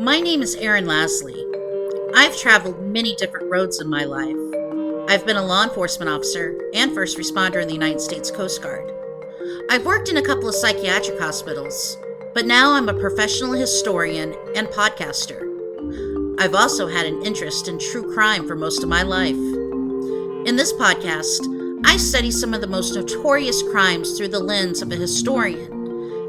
My name is Erin. I've traveled many different roads in my life. I've been a law enforcement officer and first responder in the United States Coast Guard. I've worked in a couple of psychiatric hospitals, but now I'm a professional historian and podcaster. I've also had an interest in true crime for most of my life. In this podcast, I study some of the most notorious crimes through the lens of a historian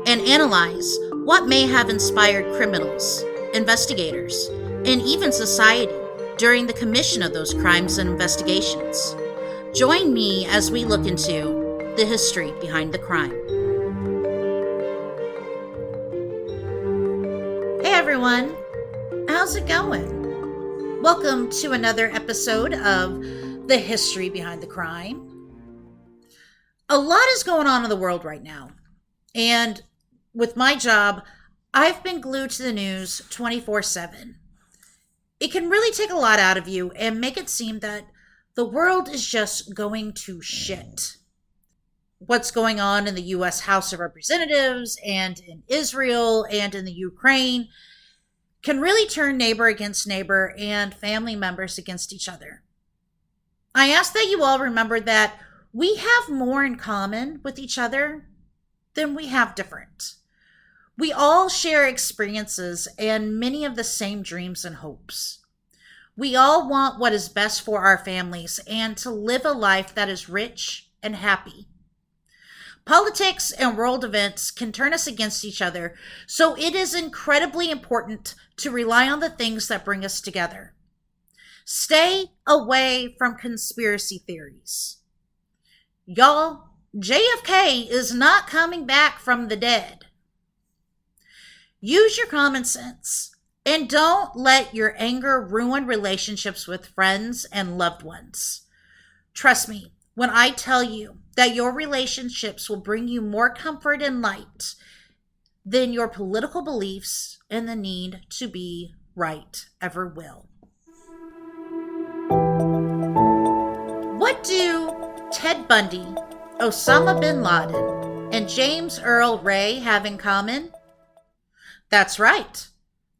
and analyze what may have inspired criminals, investigators, and even society during the commission of those crimes and investigations. Join me as we look into the history behind the crime. Hey everyone, how's it going? Welcome to another episode of The History Behind the Crime. A lot is going on in the world right now, and with my job, I've been glued to the news 24/7. It can really take a lot out of you and make it seem that the world is just going to shit. What's going on in the U.S. House of Representatives and in Israel and in the Ukraine can really turn neighbor against neighbor and family members against each other. I ask that you all remember that we have more in common with each other than we have different. We all share experiences and many of the same dreams and hopes. We all want what is best for our families and to live a life that is rich and happy. Politics and world events can turn us against each other, so it is incredibly important to rely on the things that bring us together. Stay away from conspiracy theories. Y'all, JFK is not coming back from the dead. Use your common sense and don't let your anger ruin relationships with friends and loved ones. Trust me when I tell you that your relationships will bring you more comfort and light than your political beliefs and the need to be right ever will. What do Ted Bundy, Osama bin Laden, and James Earl Ray have in common? That's right.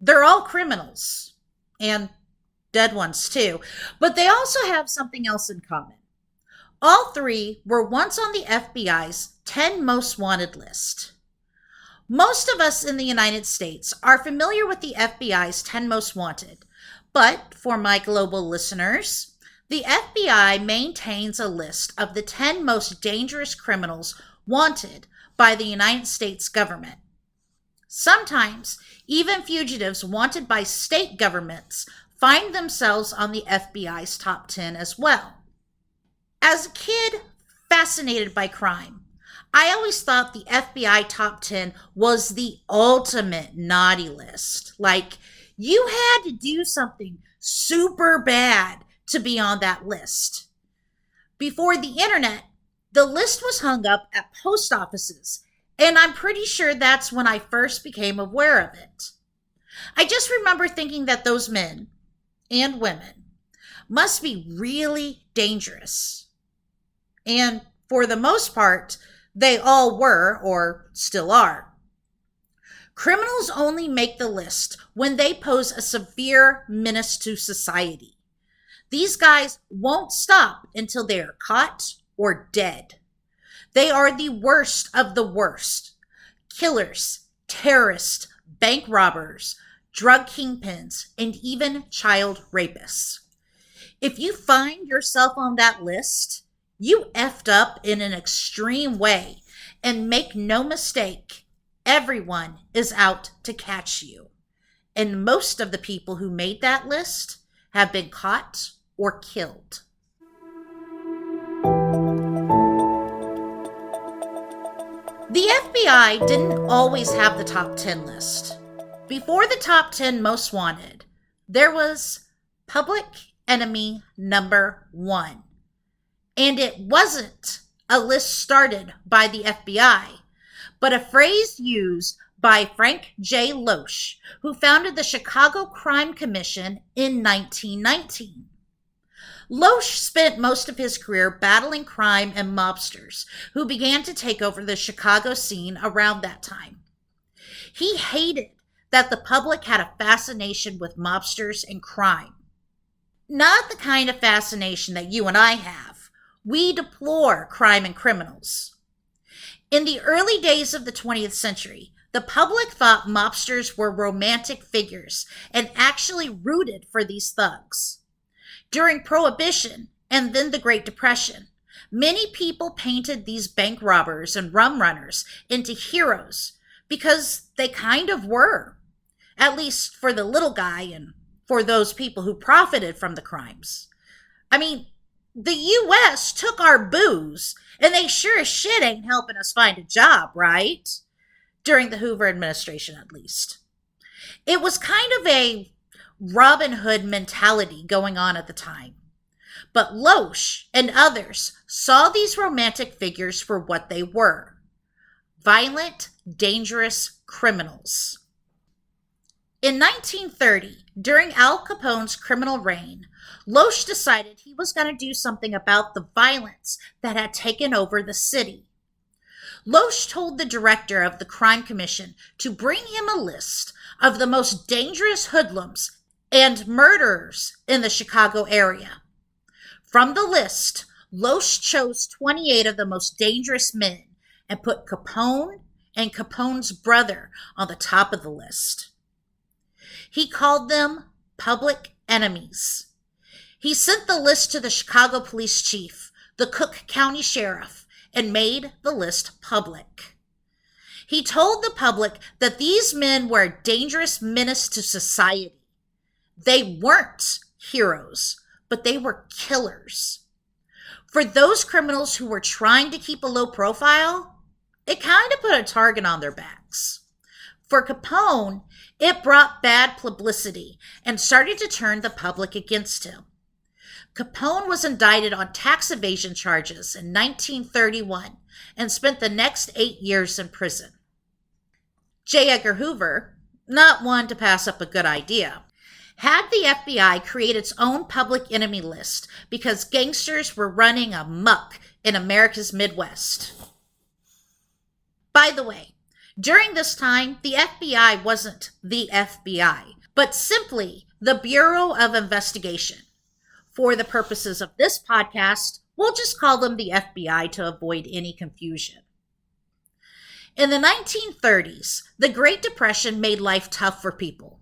They're all criminals. And dead ones too. But they also have something else in common. All three were once on the FBI's 10 Most Wanted list. Most of us in the United States are familiar with the FBI's 10 Most Wanted. But for my global listeners, the FBI maintains a list of the 10 most dangerous criminals wanted by the United States government. Sometimes, even fugitives wanted by state governments find themselves on the FBI's top 10 as well. As a kid fascinated by crime, I always thought the FBI top 10 was the ultimate naughty list. Like, you had to do something super bad to be on that list. Before the internet, the list was hung up at post offices, and I'm pretty sure that's when I first became aware of it. I just remember thinking that those men and women must be really dangerous. And for the most part, they all were or still are. Criminals only make the list when they pose a severe menace to society. These guys won't stop until they are caught or dead. They are the worst of the worst. Killers, terrorists, bank robbers, drug kingpins, and even child rapists. If you find yourself on that list, you effed up in an extreme way, and make no mistake, everyone is out to catch you. And most of the people who made that list have been caught or killed. The FBI didn't always have the top 10 list. Before the top 10 most wanted, there was public enemy number 1. And it wasn't a list started by the FBI, but a phrase used by Frank J. Loesch, who founded the Chicago Crime Commission in 1919. Loesch spent most of his career battling crime and mobsters who began to take over the Chicago scene around that time. He hated that the public had a fascination with mobsters and crime. Not the kind of fascination that you and I have. We deplore crime and criminals. In the early days of the 20th century, the public thought mobsters were romantic figures and actually rooted for these thugs. During Prohibition and then the Great Depression, many people painted these bank robbers and rum runners into heroes because they kind of were, at least for the little guy and for those people who profited from the crimes. I mean, the U.S. took our booze, and they sure as shit ain't helping us find a job, right? During the Hoover administration, at least. It was kind of a Robin Hood mentality going on at the time. But Loesch and others saw these romantic figures for what they were: violent, dangerous criminals. In 1930, during Al Capone's criminal reign, Loesch decided he was going to do something about the violence that had taken over the city. Loesch told the director of the Crime Commission to bring him a list of the most dangerous hoodlums and murderers in the Chicago area. From the list, Loesch chose 28 of the most dangerous men and put Capone and Capone's brother on the top of the list. He called them public enemies. He sent the list to the Chicago police chief, the Cook County sheriff, and made the list public. He told the public that these men were a dangerous menace to society. They weren't heroes, but they were killers. For those criminals who were trying to keep a low profile, it kind of put a target on their backs. For Capone, it brought bad publicity and started to turn the public against him. Capone was indicted on tax evasion charges in 1931 and spent the next 8 years in prison. J. Edgar Hoover, not one to pass up a good idea, had the FBI create its own public enemy list because gangsters were running amok in America's Midwest. By the way, during this time, the FBI wasn't the FBI, but simply the Bureau of Investigation. For the purposes of this podcast, we'll just call them the FBI to avoid any confusion. In the 1930s, the Great Depression made life tough for people.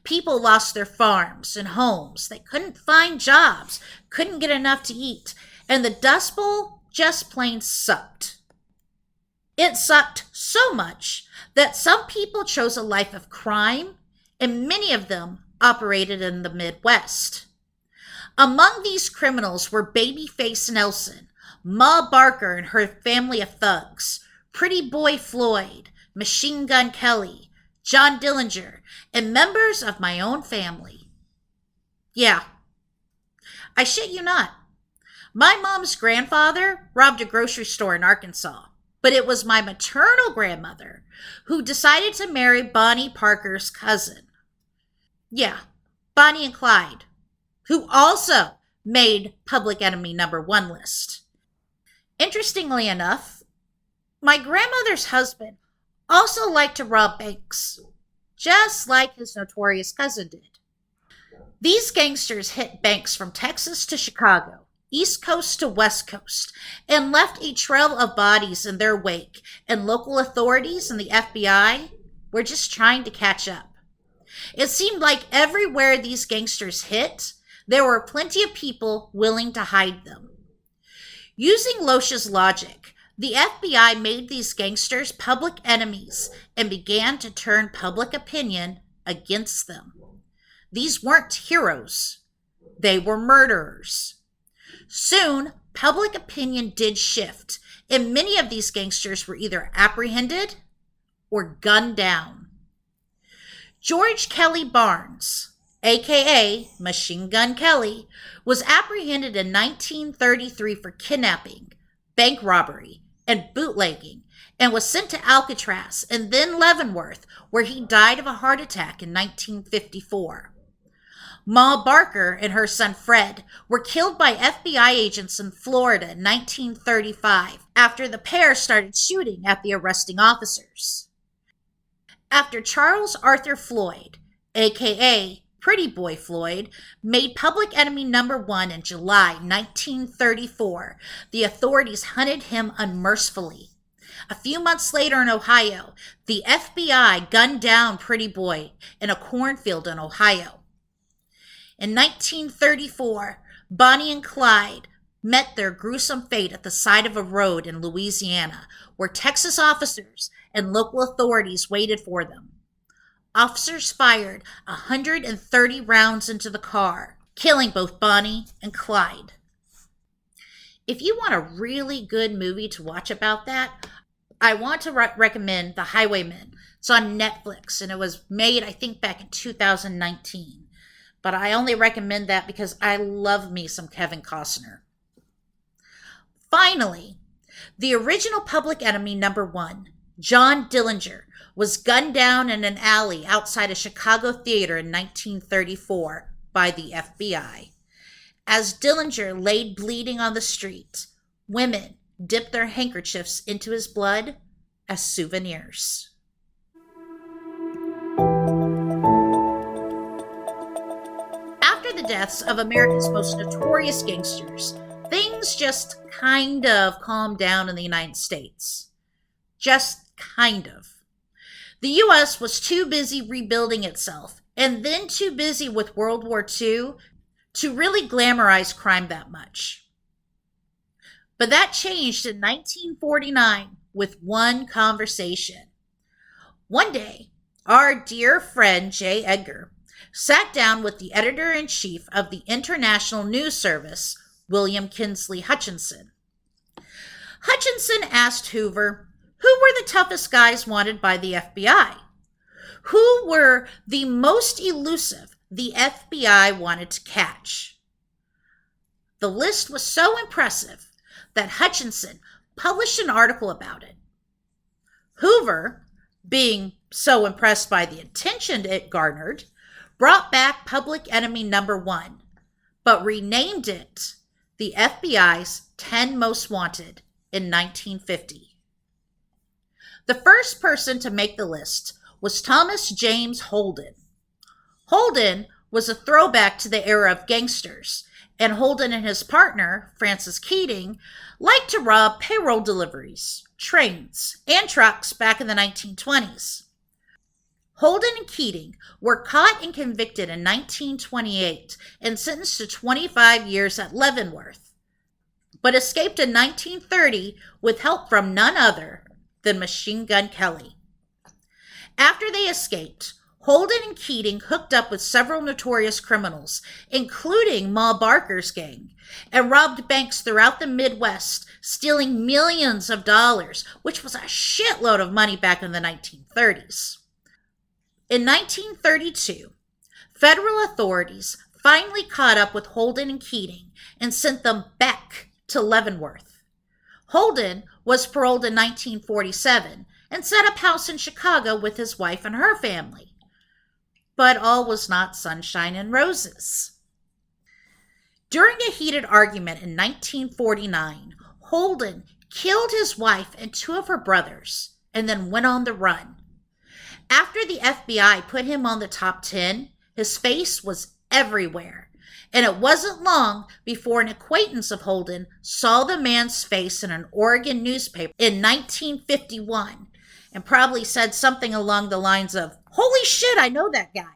People lost their farms and homes. They couldn't find jobs, couldn't get enough to eat, and the Dust Bowl just plain sucked. It sucked so much that some people chose a life of crime, and many of them operated in the Midwest. Among these criminals were Babyface Nelson, Ma Barker and her family of thugs, Pretty Boy Floyd, Machine Gun Kelly, John Dillinger, and members of my own family. Yeah, I shit you not. My mom's grandfather robbed a grocery store in Arkansas, but it was my maternal grandmother who decided to marry Bonnie Parker's cousin. Yeah, Bonnie and Clyde, who also made public enemy #1 list. Interestingly enough, my grandmother's husband also liked to rob banks, just like his notorious cousin did. These gangsters hit banks from Texas to Chicago, East Coast to West Coast, and left a trail of bodies in their wake, and local authorities and the FBI were just trying to catch up. It seemed like everywhere these gangsters hit, there were plenty of people willing to hide them. Using Loesch's logic, the FBI made these gangsters public enemies and began to turn public opinion against them. These weren't heroes. They were murderers. Soon, public opinion did shift, and many of these gangsters were either apprehended or gunned down. George Kelly Barnes, aka Machine Gun Kelly, was apprehended in 1933 for kidnapping, bank robbery, and bootlegging, and was sent to Alcatraz and then Leavenworth, where he died of a heart attack in 1954. Ma Barker and her son Fred were killed by FBI agents in Florida in 1935 after the pair started shooting at the arresting officers. After Charles Arthur Floyd, aka Pretty Boy Floyd, made public enemy number one in July 1934, the authorities hunted him unmercifully. A few months later in Ohio, the FBI gunned down Pretty Boy in a cornfield in Ohio. In 1934, Bonnie and Clyde met their gruesome fate at the side of a road in Louisiana, where Texas officers and local authorities waited for them. Officers fired 130 rounds into the car, killing both Bonnie and Clyde. If you want a really good movie to watch about that, I want to recommend The Highwaymen. It's on Netflix, and it was made, I think, back in 2019. But I only recommend that because I love me some Kevin Costner. Finally, the original public enemy number one, John Dillinger, was gunned down in an alley outside a Chicago theater in 1934 by the FBI. As Dillinger laid bleeding on the street, women dipped their handkerchiefs into his blood as souvenirs. After the deaths of America's most notorious gangsters, things just kind of calmed down in the United States. Just kind of. The U.S. was too busy rebuilding itself, and then too busy with World War II to really glamorize crime that much. But that changed in 1949 with one conversation. One day, our dear friend J. Edgar sat down with the editor-in-chief of the International News Service, William Kinsley Hutchinson. Hutchinson asked Hoover, who were the toughest guys wanted by the FBI? Who were the most elusive the FBI wanted to catch? The list was so impressive that Hutchinson published an article about it. Hoover, being so impressed by the attention it garnered, brought back public enemy number one, but renamed it the FBI's 10 Most Wanted in 1950. The first person to make the list was Thomas James Holden. Holden was a throwback to the era of gangsters, and Holden and his partner, Francis Keating, liked to rob payroll deliveries, trains, and trucks back in the 1920s. Holden and Keating were caught and convicted in 1928 and sentenced to 25 years at Leavenworth, but escaped in 1930 with help from none other than Machine Gun Kelly. After they escaped, Holden and Keating hooked up with several notorious criminals, including Ma Barker's gang, and robbed banks throughout the Midwest, stealing millions of dollars, which was a shitload of money back in the 1930s. In 1932, federal authorities finally caught up with Holden and Keating and sent them back to Leavenworth. Holden was paroled in 1947 and set up house in Chicago with his wife and her family. But all was not sunshine and roses. During a heated argument in 1949, Holden killed his wife and two of her brothers and then went on the run. After the FBI put him on the top 10, his face was everywhere, and it wasn't long before an acquaintance of Holden saw the man's face in an Oregon newspaper in 1951 and probably said something along the lines of, "Holy shit, I know that guy."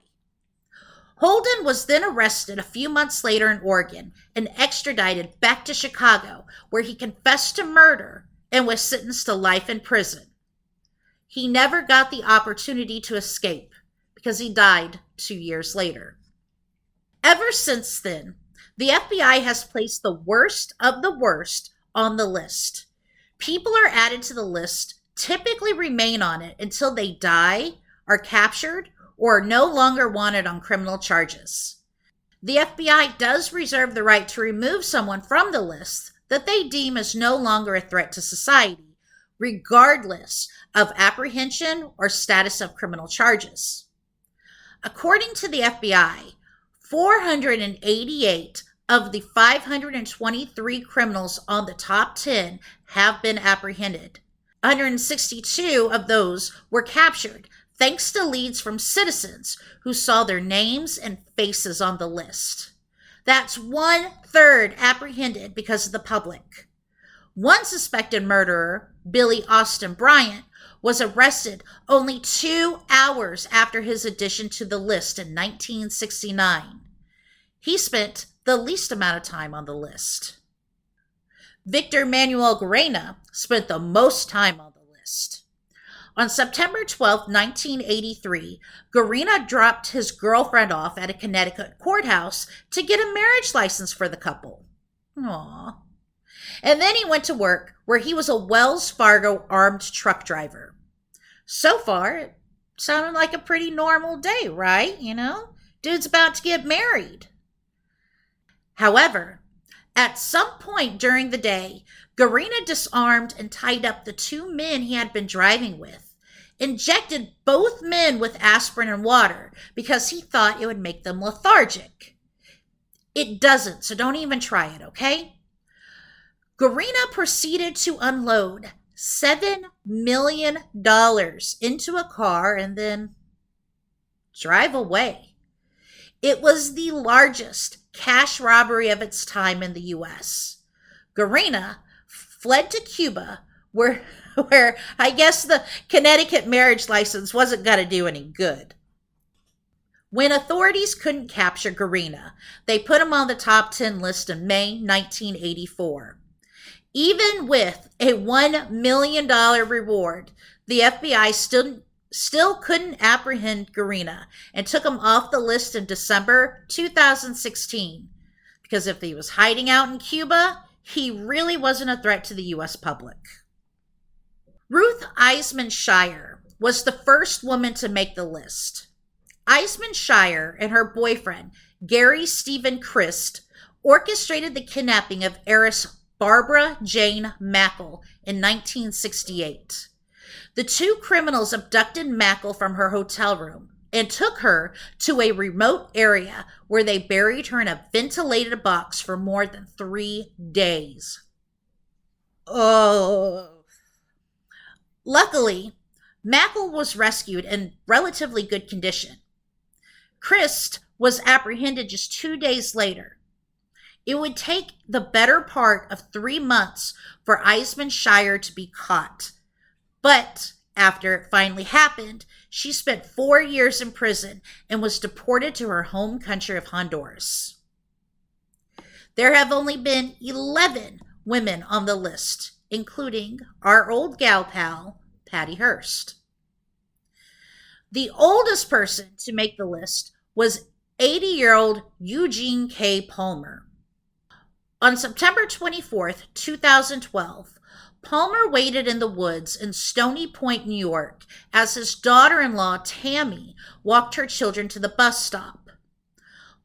Holden was then arrested a few months later in Oregon and extradited back to Chicago, where he confessed to murder and was sentenced to life in prison. He never got the opportunity to escape because he died 2 years later. Ever since then, the FBI has placed the worst of the worst on the list. People are added to the list, typically remain on it until they die, are captured, or are no longer wanted on criminal charges. The FBI does reserve the right to remove someone from the list that they deem as no longer a threat to society, regardless of apprehension or status of criminal charges. According to the FBI, 488 of the 523 criminals on the top 10 have been apprehended. 162 of those were captured, thanks to leads from citizens who saw their names and faces on the list. That's 1/3 apprehended because of the public. One suspected murderer, Billy Austin Bryant, was arrested only 2 hours after his addition to the list in 1969. He spent the least amount of time on the list. Victor Manuel Garena spent the most time on the list. On September 12, 1983, Garena dropped his girlfriend off at a Connecticut courthouse to get a marriage license for the couple. Aww. And then he went to work, where he was a Wells Fargo armed truck driver. So far, it sounded like a pretty normal day, right? Dude's about to get married. However, at some point during the day, Garena disarmed and tied up the 2 men he had been driving with, injected both men with aspirin and water because he thought it would make them lethargic. It doesn't, so don't even try it, okay? Garena proceeded to unload $7 million into a car and then drive away. It was the largest cash robbery of its time in the U.S. Garena fled to Cuba, where I guess the Connecticut marriage license wasn't going to do any good. When authorities couldn't capture Garena, they put him on the top 10 list in May 1984. Even with a $1 million reward, the FBI still couldn't apprehend Garena and took him off the list in December 2016. Because if he was hiding out in Cuba, he really wasn't a threat to the U.S. public. Ruth Eisman Shire was the first woman to make the list. Eisman Shire and her boyfriend, Gary Stephen Christ, orchestrated the kidnapping of heiress Barbara Jane Mackle in 1968. The 2 criminals abducted Mackle from her hotel room and took her to a remote area where they buried her in a ventilated box for more than 3 days. Oh. Luckily, Mackle was rescued in relatively good condition. Christ was apprehended just 2 days later. It would take the better part of 3 months for Eisman Shire to be caught. But after it finally happened, she spent 4 years in prison and was deported to her home country of Honduras. There have only been 11 women on the list, including our old gal pal, Patty Hearst. The oldest person to make the list was 80-year-old Eugene K. Palmer. On September 24, 2012, Palmer waited in the woods in Stony Point, New York, as his daughter-in-law, Tammy, walked her children to the bus stop.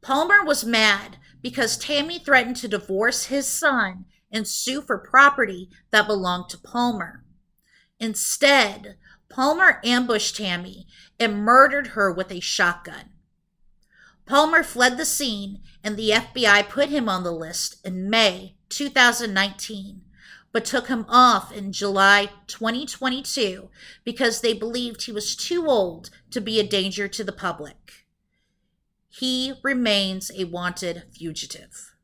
Palmer was mad because Tammy threatened to divorce his son and sue for property that belonged to Palmer. Instead, Palmer ambushed Tammy and murdered her with a shotgun. Palmer fled the scene, and the FBI put him on the list in May 2019, but took him off in July 2022 because they believed he was too old to be a danger to the public. He remains a wanted fugitive.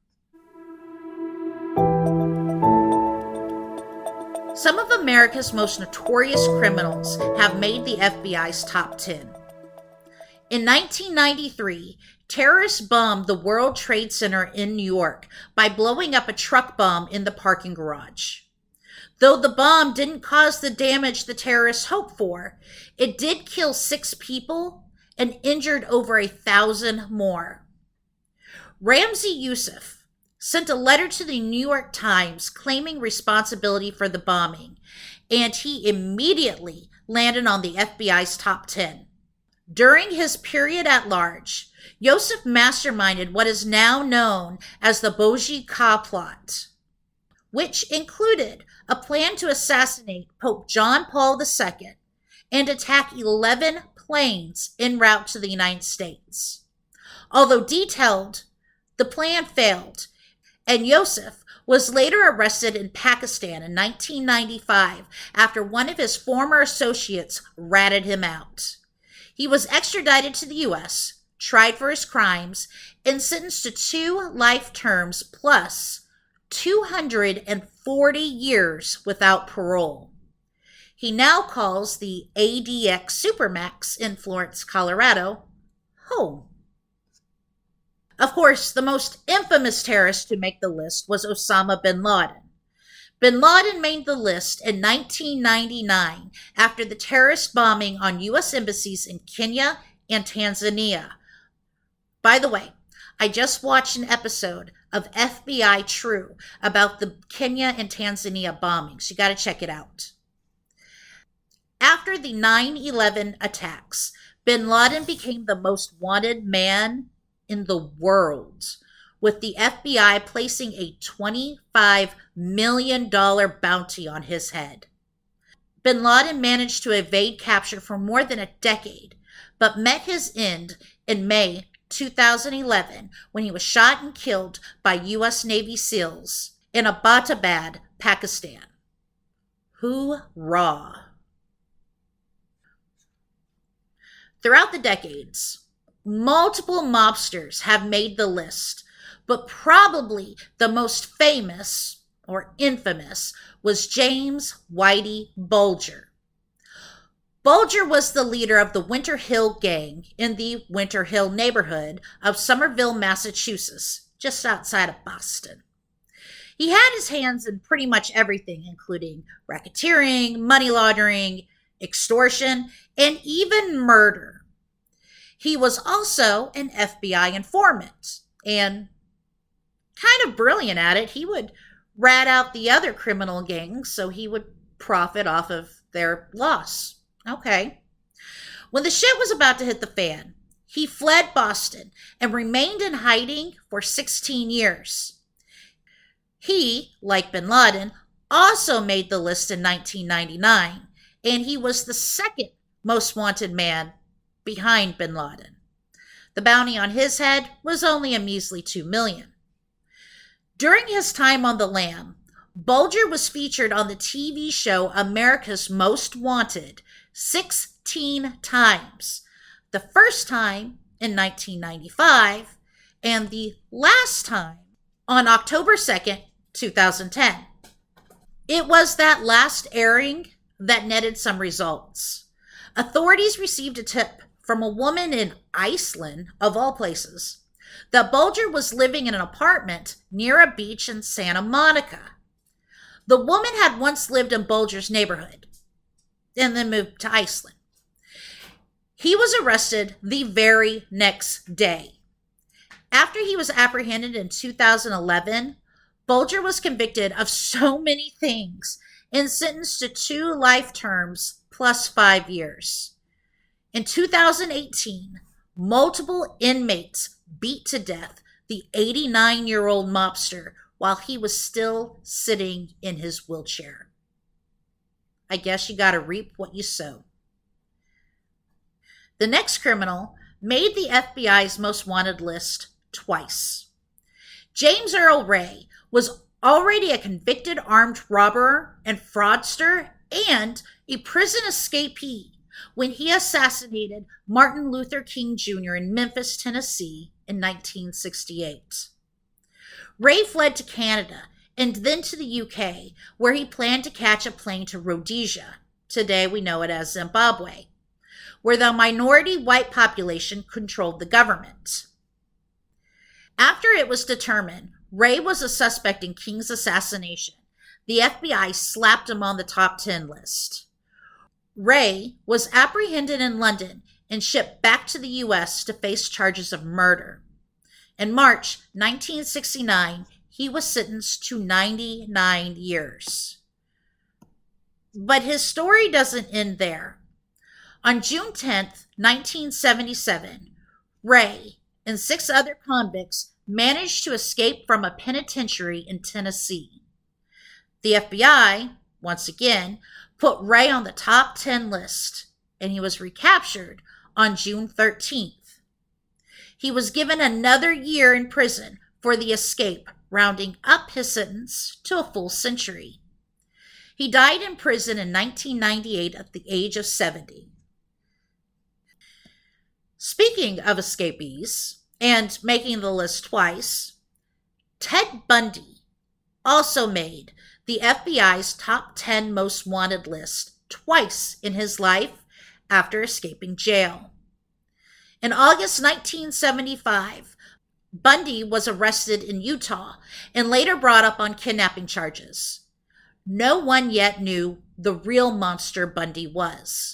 Some of America's most notorious criminals have made the FBI's top 10. In 1993, terrorists bombed the World Trade Center in New York by blowing up a truck bomb in the parking garage. Though the bomb didn't cause the damage the terrorists hoped for, it did kill 6 people and injured over 1,000 more. Ramzi Youssef sent a letter to the New York Times claiming responsibility for the bombing, and he immediately landed on the FBI's top 10. During his period at large, Youssef masterminded what is now known as the Boji Ka plot, which included a plan to assassinate Pope John Paul II and attack 11 planes en route to the United States. Although detailed, the plan failed, and Youssef was later arrested in Pakistan in 1995 after one of his former associates ratted him out. He was extradited to the U.S., tried for his crimes, and sentenced to 2 life terms plus 240 years without parole. He now calls the ADX Supermax in Florence, Colorado, home. Of course, the most infamous terrorist to make the list was Osama bin Laden. Bin Laden made the list in 1999 after the terrorist bombing on U.S. embassies in Kenya and Tanzania. By the way, I just watched an episode of FBI True about the Kenya and Tanzania bombings. You got to check it out. After the 9/11 attacks, bin Laden became the most wanted man in the world, with the FBI placing a $25 million bounty on his head. Bin Laden managed to evade capture for more than a decade, but met his end in May 2011 when he was shot and killed by U.S. Navy SEALs in Abbottabad, Pakistan. Hoorah! Throughout the decades, multiple mobsters have made the list, but probably the most famous or infamous was James Whitey Bulger. Bulger was the leader of the Winter Hill Gang in the Winter Hill neighborhood of Somerville, Massachusetts, just outside of Boston. He had his hands in pretty much everything, including racketeering, money laundering, extortion, and even murder. He was also an FBI informant, and kind of brilliant at it. He would rat out the other criminal gangs so he would profit off of their loss. Okay. When the shit was about to hit the fan, he fled Boston and remained in hiding for 16 years. He, like bin Laden, also made the list in 1999, and he was the second most wanted man behind bin Laden. The bounty on his head was only a measly $2 million. During his time on the lam, Bulger was featured on the TV show America's Most Wanted 16 times. The first time in 1995 and the last time on October 2nd, 2010. It was that last airing that netted some results. Authorities received a tip from a woman in Iceland, of all places, that Bulger was living in an apartment near a beach in Santa Monica. The woman had once lived in Bulger's neighborhood and then moved to Iceland. He was arrested the very next day. After he was apprehended in 2011, Bulger was convicted of so many things and sentenced to 2 life terms plus 5 years. In 2018, multiple inmates beat to death the 89-year-old mobster while he was still sitting in his wheelchair. I guess you gotta reap what you sow. The next criminal made the FBI's most wanted list twice. James Earl Ray was already a convicted armed robber and fraudster and a prison escapee when he assassinated Martin Luther King Jr. in Memphis, Tennessee in 1968. Ray fled to Canada and then to the UK, where he planned to catch a plane to Rhodesia, today we know it as Zimbabwe, where the minority white population controlled the government. After it was determined Ray was a suspect in King's assassination, the FBI slapped him on the top 10 list. Ray was apprehended in London and shipped back to the U.S. to face charges of murder. In March 1969, he was sentenced to 99 years. But his story doesn't end there. On June 10th, 1977, Ray and 6 other convicts managed to escape from a penitentiary in Tennessee. The FBI, once again, put Ray on the top 10 list, and he was recaptured on June 13th. He was given another year in prison for the escape, rounding up his sentence to a full century. He died in prison in 1998 at the age of 70. Speaking of escapees, and making the list twice, Ted Bundy also made the FBI's top 10 most wanted list twice in his life after escaping jail. In August 1975, Bundy was arrested in Utah and later brought up on kidnapping charges. No one yet knew the real monster Bundy was.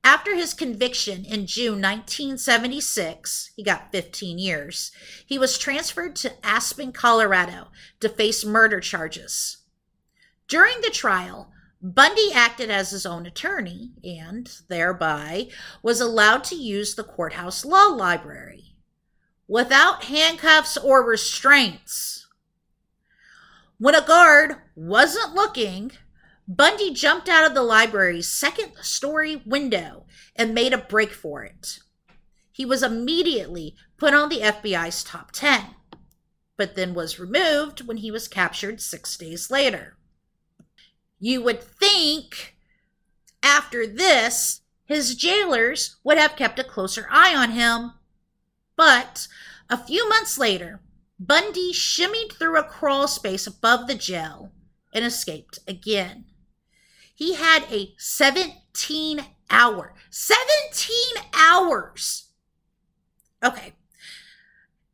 After his conviction in June 1976, he got 15 years, he was transferred to Aspen, Colorado to face murder charges. During the trial, Bundy acted as his own attorney and, thereby, was allowed to use the courthouse law library without handcuffs or restraints. When a guard wasn't looking, Bundy jumped out of the library's second-story window and made a break for it. He was immediately put on the FBI's top 10, but then was removed when he was captured 6 days later. You would think after this, his jailers would have kept a closer eye on him. But a few months later, Bundy shimmied through a crawl space above the jail and escaped again. He had a 17 hours. Okay.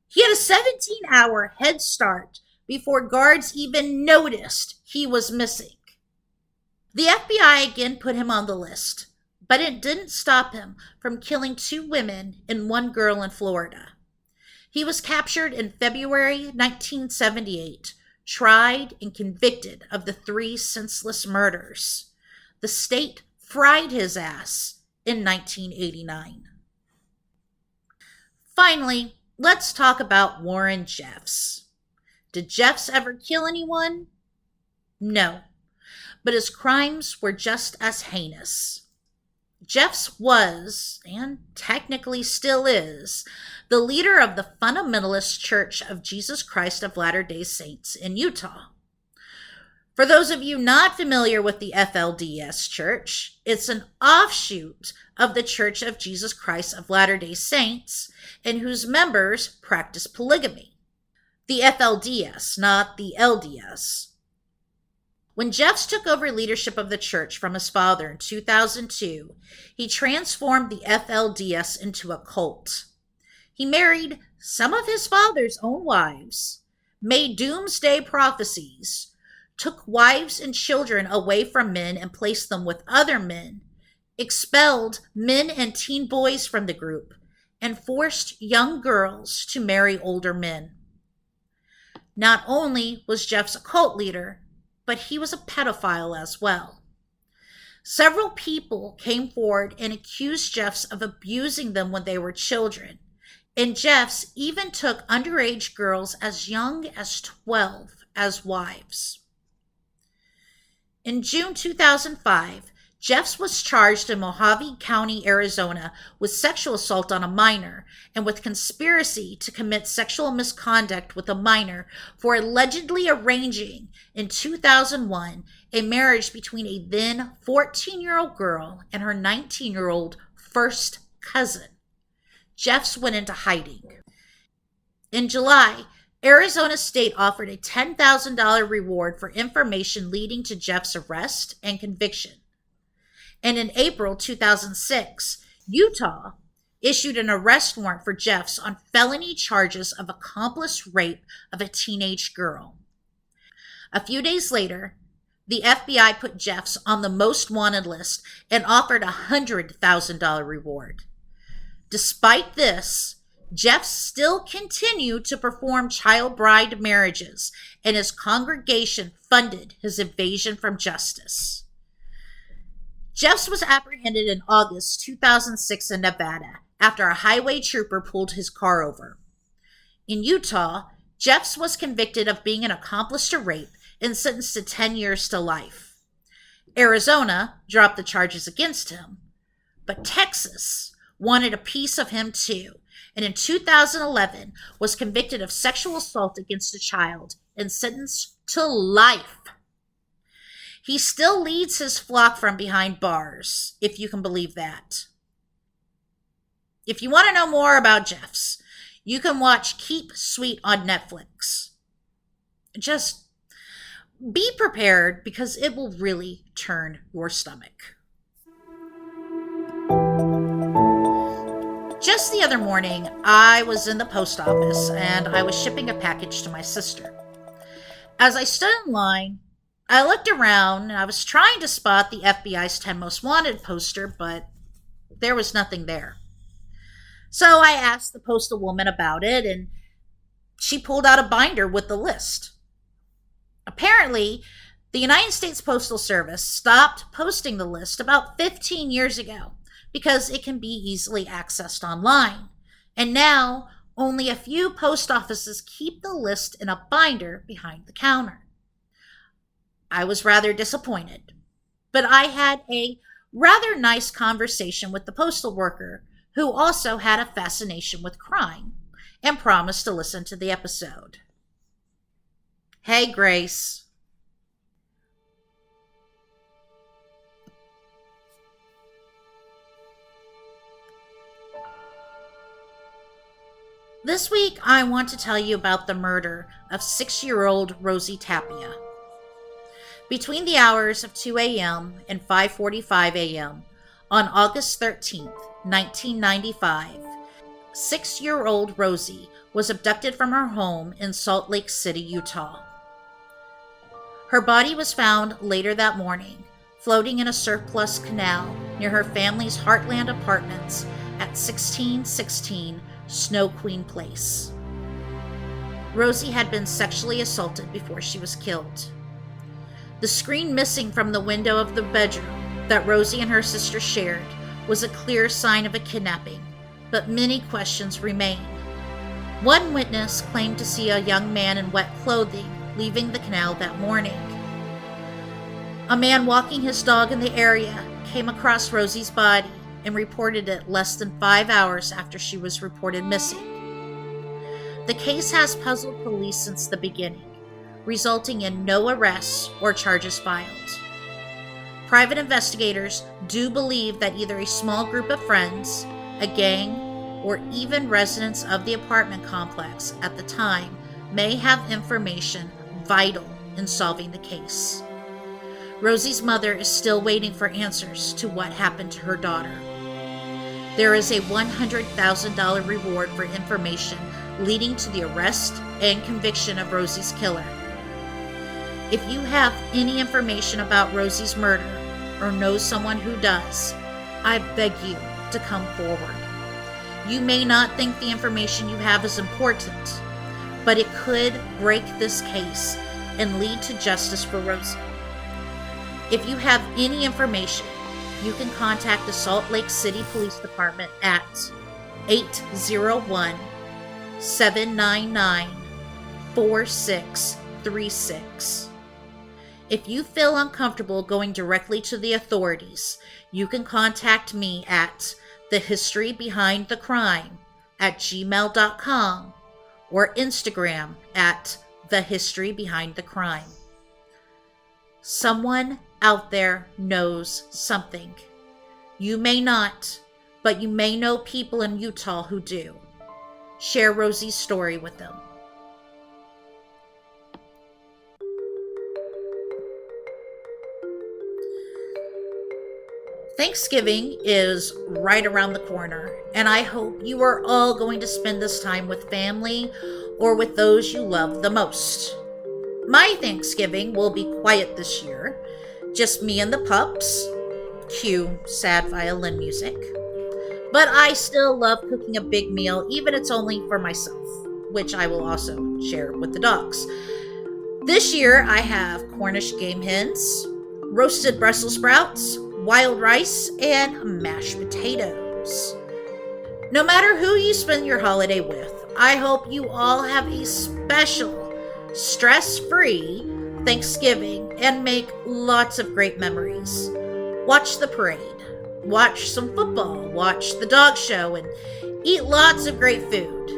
He had a 17-hour head start before guards even noticed he was missing. The FBI again put him on the list, but it didn't stop him from killing 2 women and 1 girl in Florida. He was captured in February 1978, tried and convicted of the 3 senseless murders. The state fried his ass in 1989. Finally, let's talk about Warren Jeffs. Did Jeffs ever kill anyone? No, but his crimes were just as heinous. Jeffs was, and technically still is, the leader of the Fundamentalist Church of Jesus Christ of Latter-day Saints in Utah. For those of you not familiar with the FLDS Church, it's an offshoot of the Church of Jesus Christ of Latter-day Saints, and whose members practice polygamy. The FLDS, not the LDS. When Jeffs took over leadership of the church from his father in 2002, he transformed the FLDS into a cult. He married some of his father's own wives, made doomsday prophecies, took wives and children away from men and placed them with other men, expelled men and teen boys from the group, and forced young girls to marry older men. Not only was Jeffs a cult leader, but he was a pedophile as well. Several people came forward and accused Jeffs of abusing them when they were children, and Jeffs even took underage girls as young as 12 as wives. In June 2005, Jeffs was charged in Mojave County, Arizona, with sexual assault on a minor and with conspiracy to commit sexual misconduct with a minor for allegedly arranging, in 2001, a marriage between a then 14-year-old girl and her 19-year-old first cousin. Jeffs went into hiding. In July, Arizona State offered a $10,000 reward for information leading to Jeffs' arrest and conviction. And in April 2006, Utah issued an arrest warrant for Jeffs on felony charges of accomplice rape of a teenage girl. A few days later, the FBI put Jeffs on the most wanted list and offered a $100,000 reward. Despite this, Jeffs still continued to perform child bride marriages, and his congregation funded his evasion from justice. Jeffs was apprehended in August 2006 in Nevada after a highway trooper pulled his car over. In Utah, Jeffs was convicted of being an accomplice to rape and sentenced to 10 years to life. Arizona dropped the charges against him, but Texas wanted a piece of him too, and in 2011 was convicted of sexual assault against a child and sentenced to life. He still leads his flock from behind bars, if you can believe that. If you want to know more about Jeff's, you can watch Keep Sweet on Netflix. Just be prepared because it will really turn your stomach. Just the other morning, I was in the post office and I was shipping a package to my sister. As I stood in line, I looked around and I was trying to spot the FBI's 10 Most Wanted poster, but there was nothing there. So I asked the postal woman about it and she pulled out a binder with the list. Apparently, the United States Postal Service stopped posting the list about 15 years ago because it can be easily accessed online. And now, only a few post offices keep the list in a binder behind the counter. I was rather disappointed, but I had a rather nice conversation with the postal worker who also had a fascination with crime and promised to listen to the episode. Hey, Grace. This week, I want to tell you about the murder of 6-year-old Rosie Tapia. Between the hours of 2 a.m. and 5:45 a.m. on August 13, 1995, 6-year-old Rosie was abducted from her home in Salt Lake City, Utah. Her body was found later that morning, floating in a surplus canal near her family's Heartland Apartments at 1616 Snow Queen Place. Rosie had been sexually assaulted before she was killed. The screen missing from the window of the bedroom that Rosie and her sister shared was a clear sign of a kidnapping, but many questions remain. One witness claimed to see a young man in wet clothing leaving the canal that morning. A man walking his dog in the area came across Rosie's body and reported it less than 5 hours after she was reported missing. The case has puzzled police since the beginning, resulting in no arrests or charges filed. Private investigators do believe that either a small group of friends, a gang, or even residents of the apartment complex at the time may have information vital in solving the case. Rosie's mother is still waiting for answers to what happened to her daughter. There is a $100,000 reward for information leading to the arrest and conviction of Rosie's killer. If you have any information about Rosie's murder or know someone who does, I beg you to come forward. You may not think the information you have is important, but it could break this case and lead to justice for Rosie. If you have any information, you can contact the Salt Lake City Police Department at 801-799-4636. If you feel uncomfortable going directly to the authorities, you can contact me at thehistorybehindthecrime@gmail.com or Instagram at thehistorybehindthecrime. Someone out there knows something. You may not, but you may know people in Utah who do. Share Rosie's story with them. Thanksgiving is right around the corner, and I hope you are all going to spend this time with family or with those you love the most. My Thanksgiving will be quiet this year, just me and the pups. Cue sad violin music. But I still love cooking a big meal, even if it's only for myself, which I will also share with the dogs. This year I have Cornish game hens, roasted Brussels sprouts, wild rice, and mashed potatoes. No matter who you spend your holiday with, I hope you all have a special, stress-free Thanksgiving and make lots of great memories. Watch the parade, watch some football, watch the dog show, and eat lots of great food.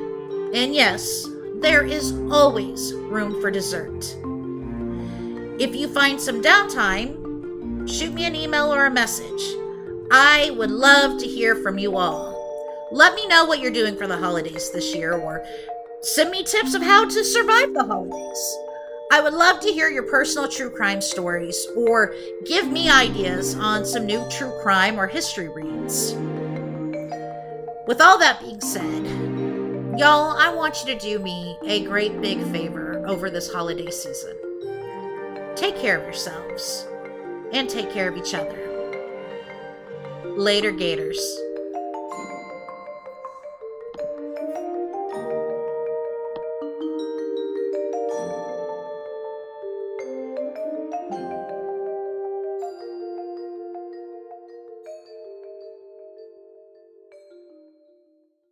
And yes, there is always room for dessert. If you find some downtime, shoot me an email or a message. I would love to hear from you all. Let me know what you're doing for the holidays this year, or send me tips of how to survive the holidays. I would love to hear your personal true crime stories, or give me ideas on some new true crime or history reads. With all that being said, y'all, I want you to do me a great big favor over this holiday season. Take care of yourselves, and take care of each other. Later, Gators.